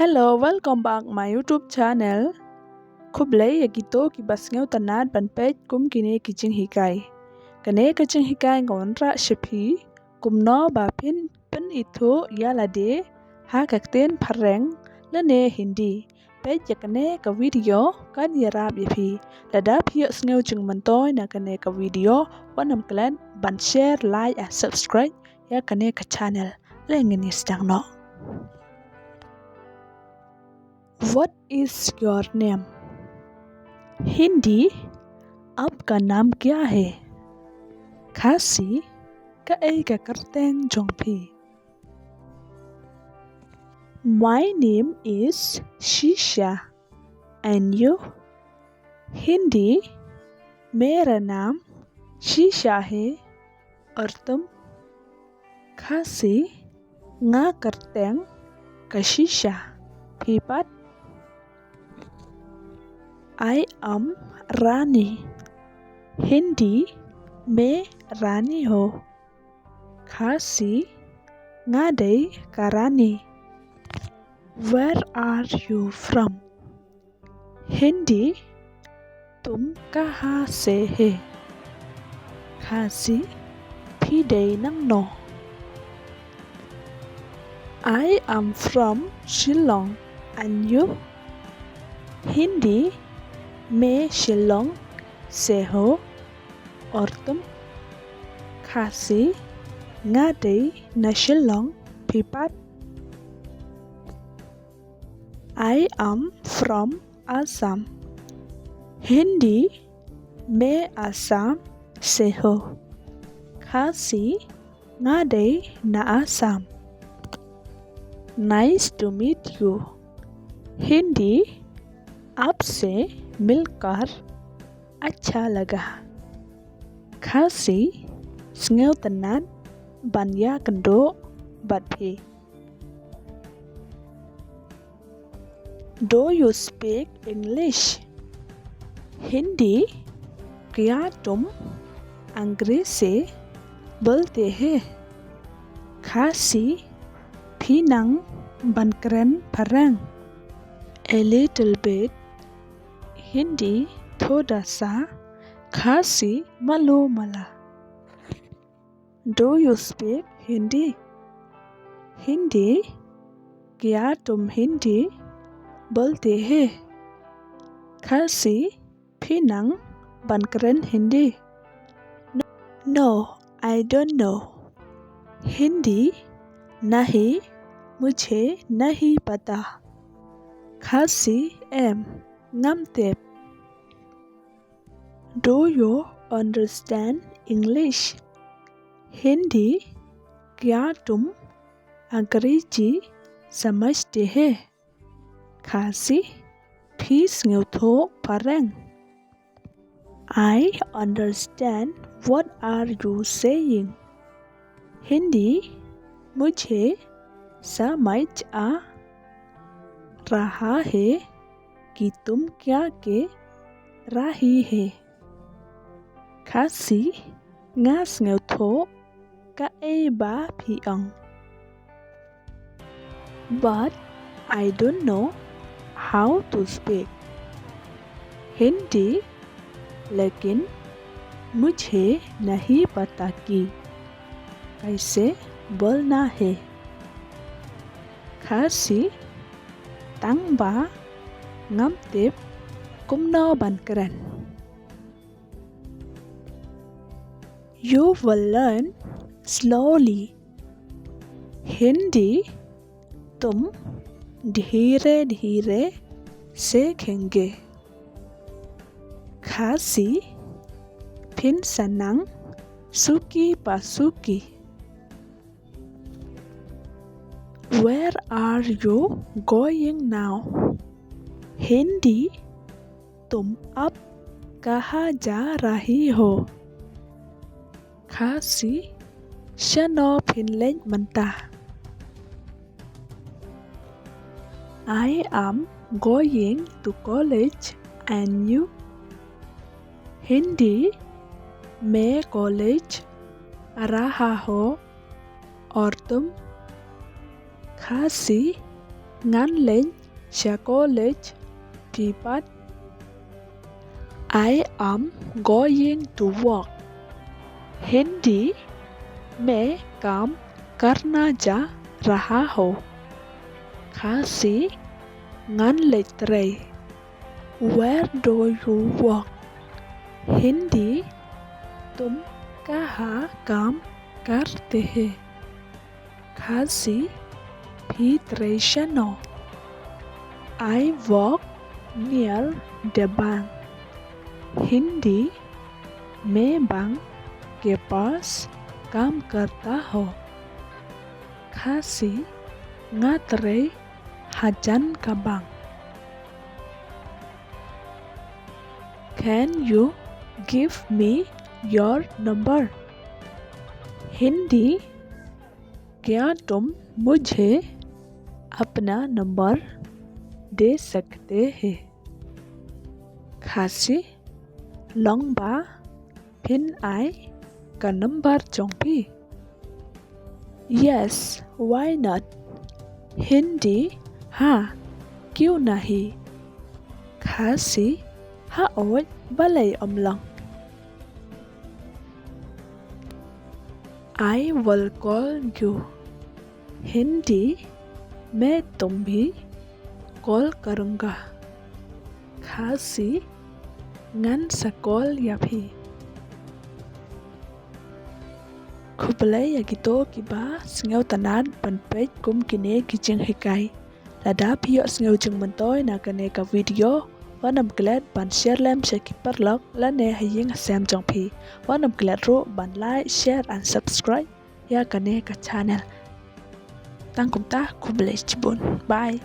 Hello, welcome back my YouTube channel. Kublay yagito kibasngaw tanad banpej kum kine kiching hikay. Kane kiching hikay ngonra shipi kumno bapin pen itu yalade ha kakten pareng lane hindi. Pej yakane ka video kan yarab yapi. Ladap hiyo sngaw chung mantoy na kane ka video wanam klan ban share like and subscribe ya kane ka channel. Lengin yistang no. What is your name? Hindi आपका नाम क्या है? खासी का एक करतें जोंपी. My name is शीशा and you? Hindi मेरा नाम शीशा है और तुम? खासी nga करतें का शीशा पीपत. I am रानी. हिंदी मैं रानी हो. खासी ngadai karani. Where are you from? Hindi तुम कहाँ से है? खासी pidai nang no. I am from Shillong and you? Hindi मैं शिलोंग से हो और तुम? खासी ngadai na Shillong pipat. I am from Assam. Hindi मैं असम से हो. खासी ngadai na Assam. Nice to meet you. Hindi आपसे मिलकर अच्छा लगा. खासी sngaw tanan banya kendo batpi. Do you speak English? Hindi क्या तुम अंग्रेजी से बोलते हैं? खासी pinang bankeren parang. A little bit. Hindi थोड़ा सा. खासी malu mala. Do you speak Hindi? Hindi क्या तुम हिंदी बोलते हैं? खासी pinang bankeren Hindi. No, I don't know. Hindi नहीं मुझे नहीं पता. खासी em ngamtep. Do you understand English? Hindi क्या तुम अंग्रेजी समझते हैं? खासी फिर sngaw tho pareng. I understand what are you saying. Hindi मुझे समझ आ रहा है कि तुम क्या कह रही है. खासी nga sngaw tho ka e ba phiang. But I don't know how to speak. Hindi लेकिन मुझे नहीं पता कि कैसे बोलना है. खासी tang ba ngamtip kumno bankeren. You will learn slowly. Hindi तुम धीरे धीरे सीखेंगे. खासी फिन senang suki pasuki. Where are you going now? Hindi तुम अब कहाँ जा रही हो? खासी shano pinlen manta. I am going to college and you? Hindi मैं कॉलेज आ रहा हो और तुम? खासी ngắn lên sẽ college pi bắt. I am going to work. Hindi मैं काम करना जा रहा हूँ. खासी ngắn lịch rầy. Where do you work? Hindi तुम कहाँ काम करते हैं. खासी Pitresiano. I work near the bank. Hindi मैं बैंक के पास काम करता हूँ. Kasi ngatre hajan ka bang. Can you give me your number? Hindi क्या तुम मुझे अपना नंबर दे सकते हैं. Kasi long ba pin ai ka number chong pi. Yes, why not? Hindi हाँ क्यों नहीं. Kasi haoy balay omlang. I will call you. Hindi मैं तुम भी कॉल करूँगा. Kasi ngan sa call ya phi. Kublay ya gito kiba singaw tanan panpage kum kine kiching hikai. Lada piyo singaw jeng mentoy na kane ka video. Wanam glad ban share lem sa kiparlok lane haying sam jong phi. Wanam glad ro ban like, share and subscribe ya kane ka channel. Tang kum ta kublay chibun. Bye.